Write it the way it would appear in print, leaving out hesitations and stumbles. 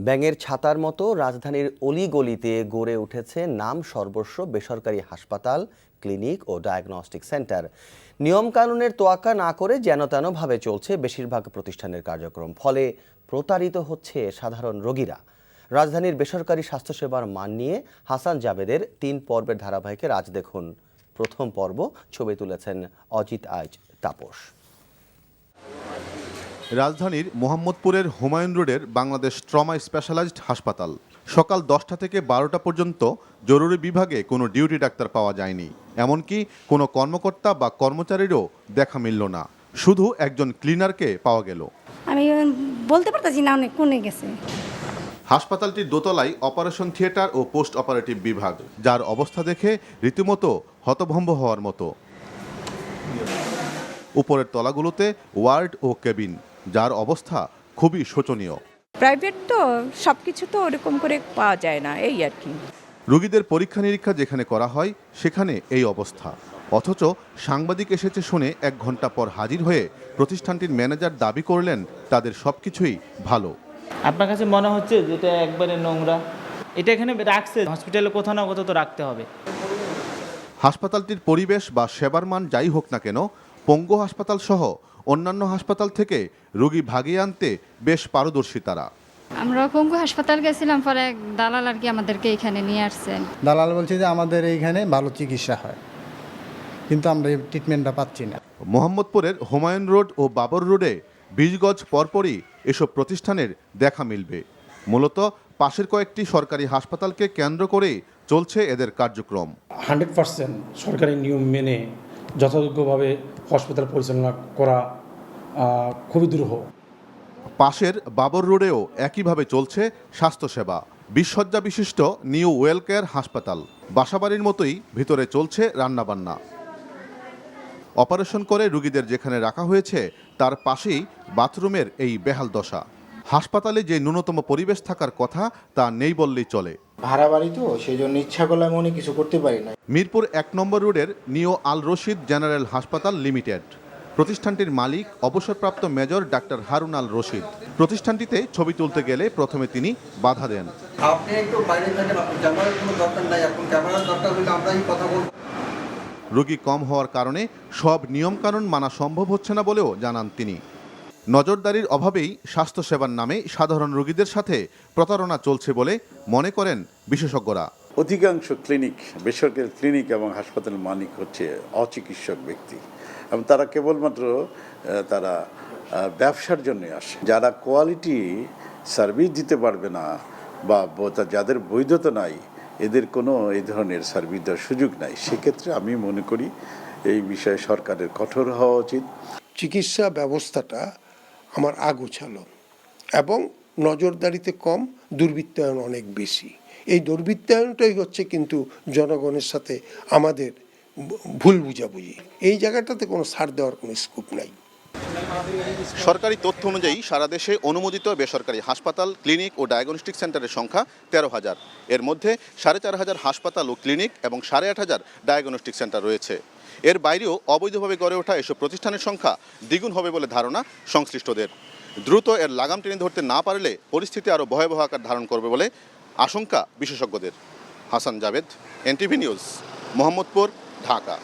ব্যাঙের ছাতার মতো রাজধানীর অলিগলিতে গড়ে উঠেছে নাম সর্বস্ব বেসরকারি হাসপাতাল, ক্লিনিক ও ডায়াগনস্টিক সেন্টার। নিয়মকানুনের তোয়াক্কা না করে যেনতেনভাবে চলছে বেশিরভাগ প্রতিষ্ঠানের কার্যক্রম, ফলে প্রতারিত হচ্ছে সাধারণ রোগীরা। রাজধানীর বেসরকারি স্বাস্থ্যসেবার মান নিয়ে হাসান জাবেদের 3 পর্বের ধারাবাহিকের আজ দেখুন প্রথম পর্ব। ছবি তুলেছেন অজিত আইচ তাপস। রাজধানীর মোহাম্মদপুরের হুমায়ুন রোডের বাংলাদেশ ট্রমা স্পেশালাইজড হাসপাতাল। সকাল 10টা থেকে 12টা পর্যন্ত জরুরি বিভাগে কোনো ডিউটি ডাক্তার পাওয়া যায়নি, এমনকি কোনো কর্মকর্তা বা কর্মচারীরও দেখা মিলল না। শুধু একজন ক্লিনারকে পাওয়া গেল। আমি বলতে পারতেছি না অনেক কোনে গেছে। হাসপাতালটির দোতলায় অপারেশন থিয়েটার ও পোস্ট অপারেটিভ বিভাগ, যার অবস্থা দেখে রীতিমতো হতভম্ব হওয়ার মতো। উপরের তলাগুলোতে ওয়ার্ড ও কেবিন, যার অবস্থা খুবই শোচনীয়। প্রাইভেট তো সব কিছু তো ওরকম করে পাওয়া যায় না, এই আর কি। রোগীদের পরীক্ষা নিরীক্ষা যেখানে করা হয় সেখানে এই অবস্থা, অথচ সাংবাদিক এসেছে শুনে 1 ঘন্টা পর হাজির হয়ে প্রতিষ্ঠানটির ম্যানেজার দাবি করলেন তাদের সবকিছুই ভালো। আপনার কাছে মনে হচ্ছে যেটা একবারে নোংরা? এটা এখানে রাখছে, হসপিটালে কোথাও না কোথাও তো রাখতে হবে। হাসপাতালটির পরিবেশ বা সেবার মান যাই হোক না কেন, পঙ্গু হাসপাতাল সহ অন্যান্য হাসপাতাল থেকে রোগী ভাগিয়ে আনতে বেশ পারদর্শী তারা। আমরা পঙ্গু হাসপাতাল গেছিলাম, পরে এক দালাল আর কি আমাদেরকে এখানে নিয়ে আসছেন। দালাল বলছে যে আমাদের এইখানে ভালো চিকিৎসা হয়, কিন্তু আমরা এই ট্রিটমেন্টটা পাচ্ছি না। মোহাম্মদপুরের হুমায়ুন রোড ও বাবর রোডে 20 গজ পরপরই এসব প্রতিষ্ঠানের দেখা মিলবে। মূলত পাশের কয়েকটি সরকারি হাসপাতালকে কেন্দ্র করেই চলছে এদের কার্যক্রম। 100% সরকারি নিয়ম মেনে যথাযোগ্যভাবে হাসপাতাল পরিচালনা করা খুবই দুরূহ। পাশের বাবর রোডেও একইভাবে চলছে স্বাস্থ্যসেবা। 20 শয্যা বিশিষ্ট নিউ ওয়েল কেয়ার হাসপাতাল, বাসাবাড়ির মতোই ভিতরে চলছে রান্নাবান্না। অপারেশন করে রোগীদের যেখানে রাখা হয়েছে তার পাশেই বাথরুমের এই বেহাল দশা। হাসপাতালে যে ন্যূনতম পরিবেশ থাকার কথা তা নেই বললেই চলে। ভাড়া বাড়ি তো, সেই জন্য ইচ্ছা করলে আমি অনেক কিছু করতে পারি না। মিরপুর 1 নম্বর রোডের নিও আল রশিদ জেনারেল হাসপাতাল লিমিটেড, প্রতিষ্ঠানটির মালিক অবসরপ্রাপ্ত মেজর ডাক্তার হারুন আল রশিদ। প্রতিষ্ঠানটিতে ছবি তুলতে গেলে প্রথমে তিনি বাধা দেন। আপনি একটু বাইরে থাকেন, আপনার ক্যামেরার কোনো দরকার নাই, এখন ক্যামেরার দরকার হলে আমরাই কথা বলবো। রোগী কম হওয়ার কারণে সব নিয়মকানুন মানা সম্ভব হচ্ছে না বলেও জানান তিনি। নজরদারির অভাবেই স্বাস্থ্যসেবার নামে সাধারণ রোগীদের সাথে প্রতারণা চলছে বলে মনে করেন বিশেষজ্ঞরা। অধিকাংশ ক্লিনিক, বেসরকারি ক্লিনিক এবং হাসপাতালের মালিক হচ্ছে অচিকিৎসক ব্যক্তি, এবং তারা কেবলমাত্র তারা ব্যবসার জন্য আসে। যারা কোয়ালিটি সার্ভিস দিতে পারবে না বা যাদের বৈধতা নাই, এদের কোনো এই ধরনের সার্ভিস দেওয়ার সুযোগ নাই। সেক্ষেত্রে আমি মনে করি এই বিষয়ে সরকারের কঠোর হওয়া উচিত। চিকিৎসা ব্যবস্থাটা আমার আগুছালো এবং নজরদারিতে কম, দুর্বৃত্তায়ন অনেক বেশি। এই দুর্বৃত্তায়নটাই হচ্ছে কিন্তু জনগণের সাথে আমাদের ভুল বুঝাবুঝি। এই জায়গাটাতে কোনো ছাড় দেওয়ার কোনো স্কোপ নাই। সরকারি তথ্য অনুযায়ী সারা দেশে অনুমোদিত বেসরকারি হাসপাতাল, ক্লিনিক ও ডায়াগনস্টিক সেন্টারের সংখ্যা 13,000। এর মধ্যে 4,500 হাসপাতাল ও ক্লিনিক এবং 8,500 ডায়াগনস্টিক সেন্টার রয়েছে। এর বাইরেও অবৈধভাবে গড়ে ওঠা এসব প্রতিষ্ঠানের সংখ্যা দ্বিগুণ হবে বলে ধারণা সংশ্লিষ্টদের। দ্রুত এর লাগাম টেনে ধরতে না পারলে পরিস্থিতি আরও ভয়াবহ আকার ধারণ করবে বলে আশঙ্কা বিশেষজ্ঞদের। Hasan Jabed, NTV news, Mohammadpur, Dhaka.